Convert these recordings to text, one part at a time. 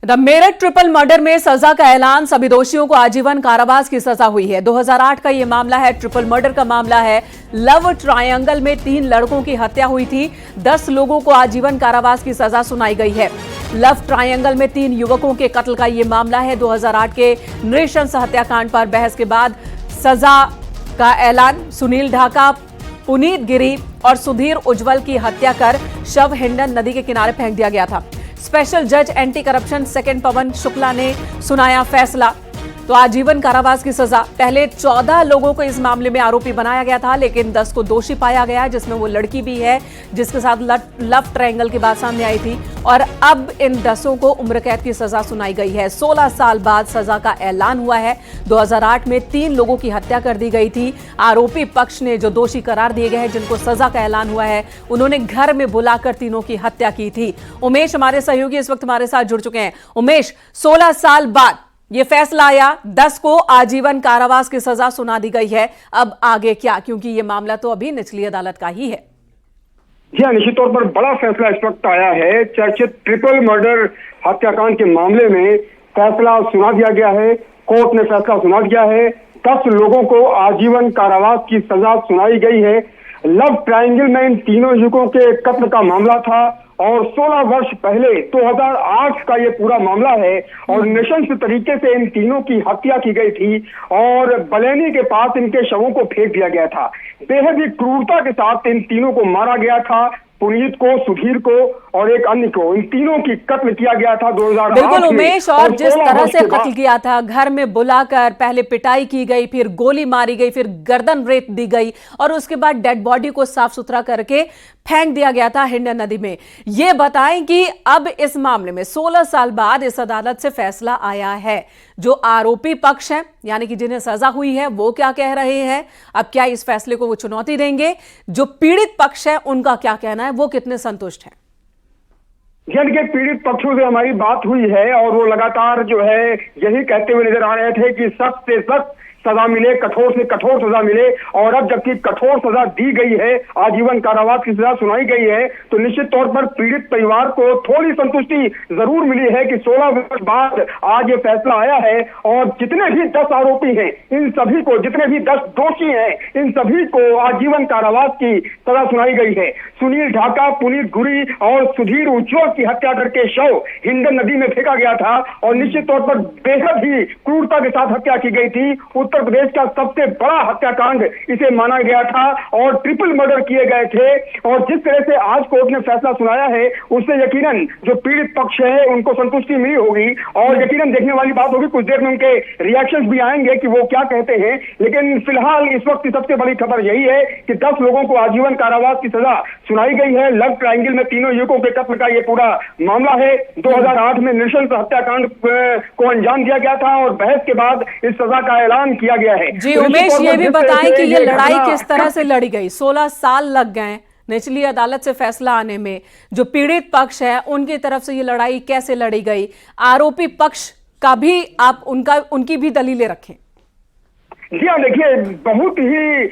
The Meerut triple murder में सजा का ऐलान, सभी दोषियों को आजीवन कारावास की सजा हुई है। 2008 का यह मामला है, ट्रिपल मर्डर का मामला है। लव ट्रायंगल में 3 लड़कों की हत्या हुई थी। 10 लोगों को आजीवन कारावास की सजा सुनाई गई है। लव ट्रायंगल में 3 युवकों के कत्ल का यह मामला है। 2008 के नृशंस हत्याकांड पर बहस के बाद सजा का ऐलान। सुनील ढाका, पुनीत गिरी और सुधीर उज्जवल की हत्या कर शव हिंडन नदी के किनारे फेंक दिया गया था। स्पेशल जज एंटी करप्शन सेकंड पवन शुक्ला ने सुनाया फैसला। तो आजीवन कारावास की सजा। पहले 14 लोगों को इस मामले में आरोपी बनाया गया था, लेकिन 10 को दोषी पाया गया, जिसमें वो लड़की भी है जिसके साथ लव ट्रायंगल की बात सामने आई थी। और अब इन 10 को उम्र कैद की सजा सुनाई गई है। 16 साल बाद सजा का ऐलान हुआ है। 2008 में 3 लोगों की हत्या कर दी गई थी। आरोपी पक्ष ने जो दोषी करार दिए गए हैं, जिनको सजा का ऐलान हुआ है, उन्होंने घर में बुलाकर तीनों की हत्या की थी। उमेश हमारे सहयोगी इस वक्त हमारे साथ जुड़ चुके हैं। उमेश, 16 साल बाद ये फैसला आया, 10 को आजीवन कारावास की सजा सुना दी गई है। अब आगे क्या, क्योंकि ये मामला तो अभी निचली अदालत का ही है। जी हाँ, निश्चित तौर पर बड़ा फैसला इस वक्त आया है। चर्चित ट्रिपल मर्डर हत्याकांड के मामले में फैसला सुना दिया गया है। कोर्ट ने फैसला सुना दिया है। 10 लोगों को आजीवन कारावास की सजा सुनाई गई है। लव ट्रायंगल में इन तीनों युवकों के कत्ल का मामला था और 16 वर्ष पहले 2008 का ये पूरा मामला है और नृशंस तरीके से इन तीनों की हत्या की गई थी और बलैनी के पास इनके शवों को फेंक दिया गया था। बेहद ही क्रूरता के साथ इन तीनों को मारा गया था। पुनीत को, सुधीर को और एक अन्य को, इन तीनों की कत्ल किया गया था 2008 बिल्कुल उमेश। और जिस तरह से कत्ल किया था, घर में बुलाकर पहले पिटाई की गई, फिर गोली मारी गई, फिर गर्दन रेत दी गई और उसके बाद डेड बॉडी को साफ सुथरा करके फेंक दिया गया था हिंडन नदी में। ये बताएं कि अब इस मामले में 16 साल बाद इस अदालत से फैसला आया है। जो आरोपी पक्ष है, यानी कि जिन्हें सजा हुई है, वो क्या कह रहे हैं? अब क्या इस फैसले को वो चुनौती देंगे? जो पीड़ित पक्ष है, उनका क्या कहना है? वो कितने संतुष्ट हैं? जन के पीड़ित पक्षों से हमारी बात हुई है और वो लगातार जो है यही कहते हुए नजर आ रहे थे कि सख्त से सख्त सजा मिले, कठोर से कठोर सजा मिले। और अब जबकि कठोर सजा दी गई है, आजीवन कारावास की सजा सुनाई गई है, तो निश्चित तौर पर पीड़ित परिवार को थोड़ी संतुष्टि जरूर मिली है कि 16 वर्ष बाद आज ये फैसला आया है। और जितने भी 10 आरोपी हैं, इन सभी को, जितने भी 10 दोषी हैं, इन सभी को आजीवन कारावास की सजा सुनाई गई है। सुनील ढाका, पुनीत गिरी और सुधीर उज्जवल की हत्या करके शव हिंडन नदी में फेंका गया था और निश्चित तौर पर बेहद ही क्रूरता के साथ हत्या की गई थी। उत्तर प्रदेश का सबसे बड़ा हत्याकांड इसे माना गया था और ट्रिपल मर्डर किए गए थे। और जिस तरह से आज कोर्ट ने फैसला सुनाया है, उससे यकीनन जो पीड़ित पक्ष है उनको संतुष्टि मिली होगी और यकीनन देखने वाली बात होगी। कुछ देर में उनके रिएक्शंस भी आएंगे कि वो क्या कहते हैं। लेकिन फिलहाल इस वक्त की सबसे बड़ी खबर यही है कि 10 लोगों को आजीवन कारावास की सजा सुनाई गई है। लव ट्रायंगल में तीनों युवकों के कत्ल का ये पूरा मामला है। 2008 में नृशंस हत्याकांड को अंजाम दिया गया था और बहस के बाद इस सजा का ऐलान किया गया है। जी उमेश, ये भी बताएं कि ये लड़ाई किस तरह से लड़ी गई? 16 साल लग गए निचली अदालत से फैसला आने में। जो पीड़ित पक्ष है, उनकी तरफ से ये लड़ाई कैसे लड़ी गई? आरोपी पक्ष का भी आप उनकी भी दलीलें रखें। जी हाँ, देखिए, बहुत ही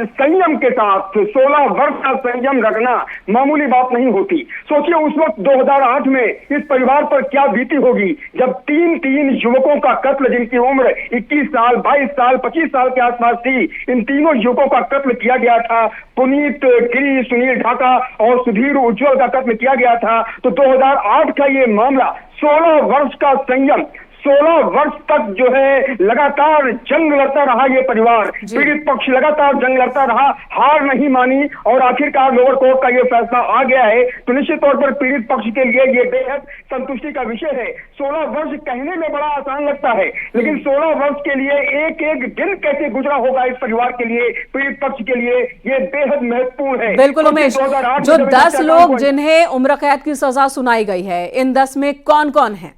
संयम के साथ 16 वर्ष का संयम रखना मामूली बात नहीं होती। सोचिए उस वक्त 2008 में इस परिवार पर क्या बीती होगी जब 3 युवकों का कत्ल, जिनकी उम्र 21 साल, 22 साल, 25 साल के आसपास थी, इन तीनों युवकों का कत्ल किया गया था। पुनीत गिरी, सुनील ढाका और सुधीर उज्जवल का कत्ल किया गया था। तो 2008 का ये मामला, 16 वर्ष का संयम, 16 वर्ष तक जो है लगातार जंग लड़ता रहा ये परिवार। पीड़ित पक्ष लगातार जंग लड़ता रहा, हार नहीं मानी और आखिरकार लोअर कोर्ट का ये फैसला आ गया है। तो निश्चित तौर पर पीड़ित पक्ष के लिए ये बेहद संतुष्टि का विषय है। 16 वर्ष कहने में बड़ा आसान लगता है, लेकिन 16 वर्ष के लिए एक एक दिन कैसे गुजरा होगा इस परिवार के लिए, पीड़ित पक्ष के लिए, ये बेहद महत्वपूर्ण है। बिल्कुल उमेश, जो 10 लोग जिन्हें उम्र कैद की सजा सुनाई गई है, इन 10 में कौन कौन है?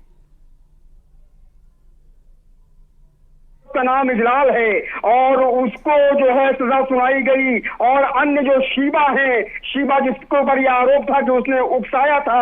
उसका नाम इजलाल है और उसको जो है सजा सुनाई गई। और अन्य जो शीबा है, शीबा जिसके ऊपर यह आरोप था कि उसने उकसाया था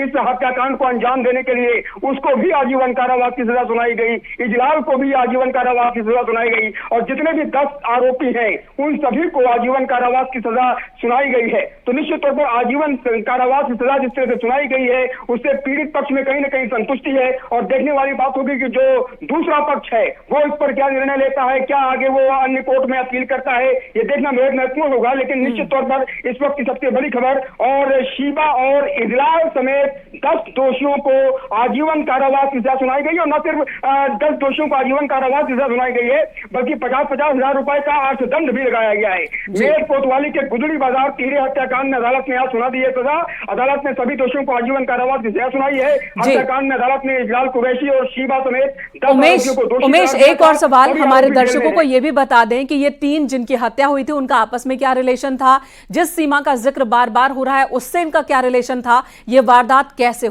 इस हत्याकांड को अंजाम देने के लिए, उसको भी आजीवन कारावास की सजा सुनाई गई। इजलाल को भी आजीवन कारावास की सजा सुनाई गई और जितने भी 10 आरोपी हैं उन सभी को आजीवन कारावास की सजा सुनाई गई है। तो निश्चित तौर पर आजीवन कारावास की सजा जिस तरह से सुनाई गई है उससे पीड़ित पक्ष में कहीं ना कहीं संतुष्टि है। और देखने वाली बात होगी कि जो दूसरा पक्ष है वो इस पर क्या निर्णय लेता है, क्या आगे वो अन्य कोर्ट में अपील करता है, ये देखना बेहद महत्वपूर्ण होगा। लेकिन निश्चित तौर पर इस वक्त की सबसे बड़ी खबर, और शीबा और इजलाल समेत 10 दोषियों को आजीवन कारावास की सजा सुनाई गई। और न सिर्फ 10 दोषियों को आजीवन कारावास की सजा सुनाई गई है बल्कि 50-50 हजार रुपए का अर्थदंड भी लगाया गया है। मेरठ कोतवाली के गुदड़ी बाजार तीरे हत्याकांड में अदालत ने आज सुना दी है सजा। अदालत ने सभी दोषियों को आजीवन कारावास की सजा सुनाई है। हत्याकांड में अदालत ने इजलाल कुरैशी और शीबा समेत 10 आरोपियों को दोषी उमेश, करार दिया एक और था। सवाल सभी हमारे आरोपी जेल दर्शकों में को हैं। यह भी बता दें कि ये 3 जिनकी हत्या हुई थी उनका आपस में क्या रिलेशन था? जिस सीमा का जिक्र बार बार हो रहा है उससे इनका क्या रिलेशन था? ये वारदात कैसे?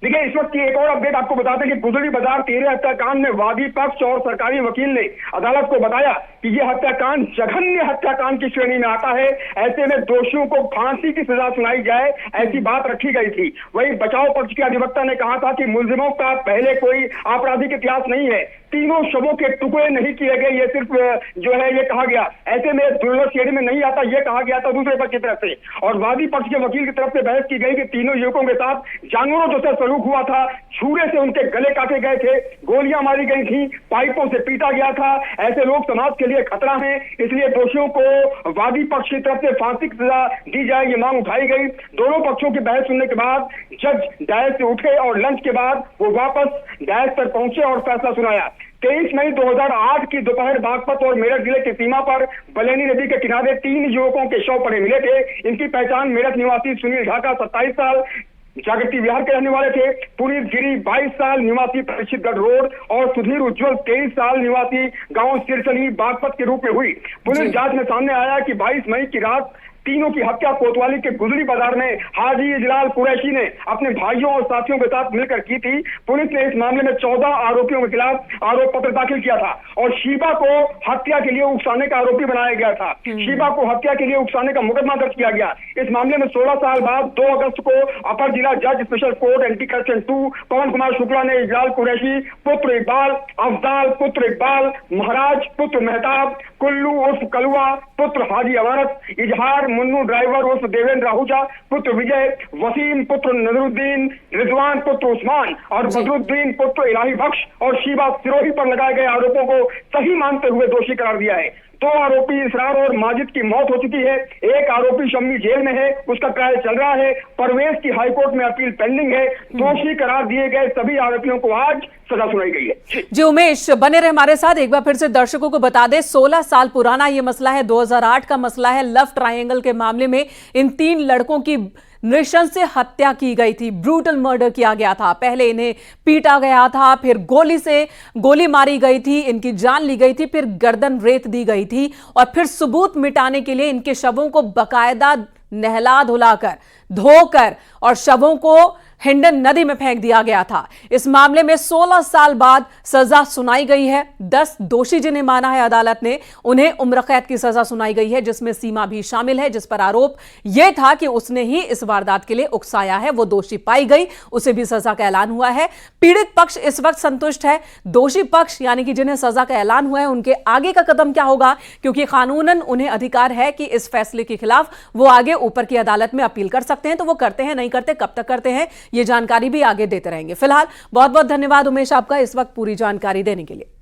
देखिए, इस वक्त की एक और अपडेट आपको बता दें कि गुदड़ी बाजार तीरे हत्याकांड में वादी पक्ष और सरकारी वकील ने अदालत को बताया कि यह हत्याकांड जघन्य हत्याकांड की श्रेणी में आता है। ऐसे में दोषियों को फांसी की सजा सुनाई जाए, ऐसी बात रखी गई थी। वहीं बचाव पक्ष के अधिवक्ता ने कहा था कि मुलजिमों का पहले कोई आपराधिक इतिहास नहीं है, तीनों शवों के टुकड़े नहीं किए गए, ये सिर्फ जो है ये कहा गया। ऐसे में दुर्लभ श्रेणी में नहीं आता, ये कहा गया था दूसरे पक्ष की तरफ से। और वादी पक्ष के वकील की तरफ से बहस की गई कि तीनों युवकों के साथ जानवरों जैसा सलूक हुआ था, छुरे से उनके गले काटे गए थे, गोलियां मारी गई थी, पाइपों से पीटा गया था। ऐसे लोग समाज के लिए खतरा हैं, इसलिए दोषियों को वादी पक्ष की तरफ से फांसी की सजा दी जाए, ये मांग उठाई गई। दोनों पक्षों की बहस सुनने के बाद जज डायस से उठे और लंच के बाद वो वापस डायस पर पहुंचे और फैसला सुनाया। 23 मई 2008 की दोपहर बागपत और मेरठ जिले की सीमा पर बलैनी नदी के किनारे 3 युवकों के शव पड़े मिले थे। इनकी पहचान मेरठ निवासी सुनील ढाका 27 साल जागृति विहार के रहने वाले थे, पुनीत गिरी 22 साल निवासी परीक्षितगढ़ रोड और सुधीर उज्जवल 23 साल निवासी गांव सिरसली बागपत के रूप में हुई। पुलिस जांच में सामने आया कि 22 मई की रात तीनों की हत्या कोतवाली के गुदड़ी बाजार में हाजी इजलाल कुरैशी ने अपने भाइयों और साथियों के साथ मिलकर की थी। पुलिस ने इस मामले में 14 आरोपियों के खिलाफ आरोप पत्र दाखिल किया था और शीबा को हत्या के लिए उकसाने का आरोपी बनाया गया था। शीबा को हत्या के लिए उकसाने का मुकदमा दर्ज किया गया। इस मामले में 16 साल बाद 2 अगस्त को अपर जिला जज स्पेशल कोर्ट एंटी करप्शन 2 पवन कुमार शुक्ला ने इजलाल कुरैशी पुत्र इकबाल, अफजाल पुत्र इकबाल, महाराज पुत्र मेहताब, कुल्लू उर्फ कलुआ पुत्र हाजी अमानत, इजहार मुन्नू ड्राइवर उर्फ देवेंद्र आहूजा पुत्र विजय, वसीम पुत्र नजरुद्दीन, रिजवान पुत्र उस्मान और बदरुद्दीन पुत्र इलाही बख्श और शीबा सिरोही पर लगाए गए आरोपों को सही मानते हुए दोषी करार दिया है। 2 आरोपी इसरार और माजिद की मौत हो चुकी है। एक आरोपी शम्मी जेल में है, उसका ट्रायल चल रहा है। परवेज की हाईकोर्ट में अपील पेंडिंग है। दोषी करार दिए गए सभी आरोपियों को आज सजा सुनाई गई है। जी उमेश, बने रहे हमारे साथ। एक बार फिर से दर्शकों को बता दें, 16 साल पुराना ये मसला है, 2008 का मसला है। लव ट्रायंगल के मामले में इन 3 लड़कों की नृशंस से हत्या की गई थी, ब्रूटल मर्डर किया गया था। पहले इन्हें पीटा गया था, फिर गोली मारी गई थी, इनकी जान ली गई थी, फिर गर्दन रेत दी गई थी और फिर सबूत मिटाने के लिए इनके शवों को बकायदा नहला धुलाकर, धोकर और शवों को हिंडन नदी में फेंक दिया गया था। इस मामले में 16 साल बाद सजा सुनाई गई है। 10 दोषी जिन्हें माना है अदालत ने, उन्हें उम्र कैद की सजा सुनाई गई है, जिसमें सीमा भी शामिल है, जिस पर आरोप यह था कि उसने ही इस वारदात के लिए उकसाया है। वो दोषी पाई गई, उसे भी सजा का ऐलान हुआ है। पीड़ित पक्ष इस वक्त संतुष्ट है। दोषी पक्ष यानी कि जिन्हें सजा का ऐलान हुआ है, उनके आगे का कदम क्या होगा, क्योंकि कानूनन उन्हें अधिकार है कि इस फैसले के खिलाफ वो आगे ऊपर की अदालत में अपील कर सकते हैं। तो वो करते हैं, नहीं करते, कब तक करते हैं, ये जानकारी भी आगे देते रहेंगे। फिलहाल बहुत बहुत धन्यवाद उमेश आपका इस वक्त पूरी जानकारी देने के लिए।